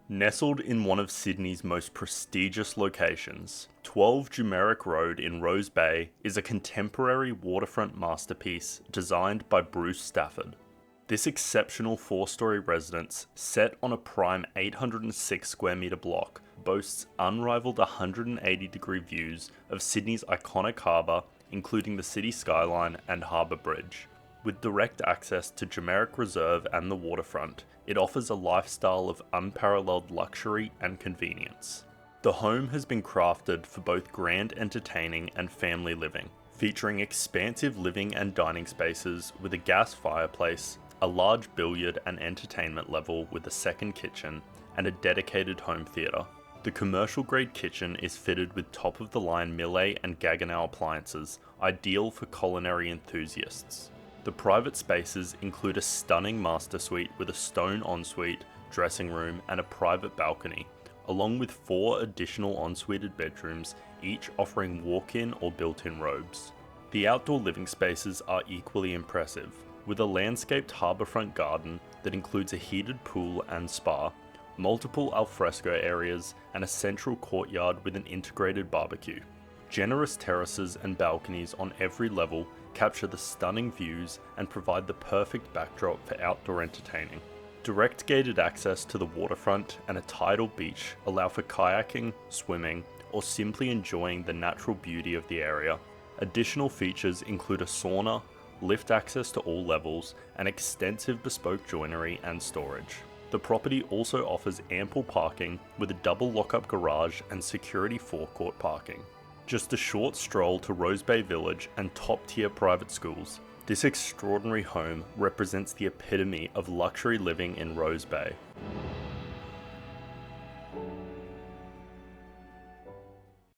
Nestled in one of Sydney's most prestigious locations, 12 Dumaresq Road in Rose Bay is a contemporary waterfront masterpiece designed by Bruce Stafford. This exceptional 4-storey residence, set on a prime 806 square metre block, boasts unrivaled 180-degree views of Sydney's iconic harbour, including the city skyline and harbour bridge. With direct access to Dumaresq Reserve and the waterfront, it offers a lifestyle of unparalleled luxury and convenience. The home has been crafted for both grand entertaining and family living, featuring expansive living and dining spaces with a gas fireplace, a large billiard and entertainment level with a second kitchen, and a dedicated home theatre. The commercial-grade kitchen is fitted with top-of-the-line Millet and Gaggenau appliances, ideal for culinary enthusiasts. The private spaces include a stunning master suite with a stone ensuite, dressing room, and a private balcony, along with 4 additional ensuited bedrooms, each offering walk-in or built-in robes. The outdoor living spaces are equally impressive, with a landscaped harbourfront garden that includes a heated pool and spa, multiple alfresco areas, and a central courtyard with an integrated barbecue. Generous terraces and balconies on every level capture the stunning views and provide the perfect backdrop for outdoor entertaining. Direct gated access to the waterfront and a tidal beach allow for kayaking, swimming, or simply enjoying the natural beauty of the area. Additional features include a sauna, lift access to all levels, and extensive bespoke joinery and storage. The property also offers ample parking with a double lock-up garage and security forecourt parking. Just a short stroll to Rose Bay Village and top-tier private schools, this extraordinary home represents the epitome of luxury living in Rose Bay.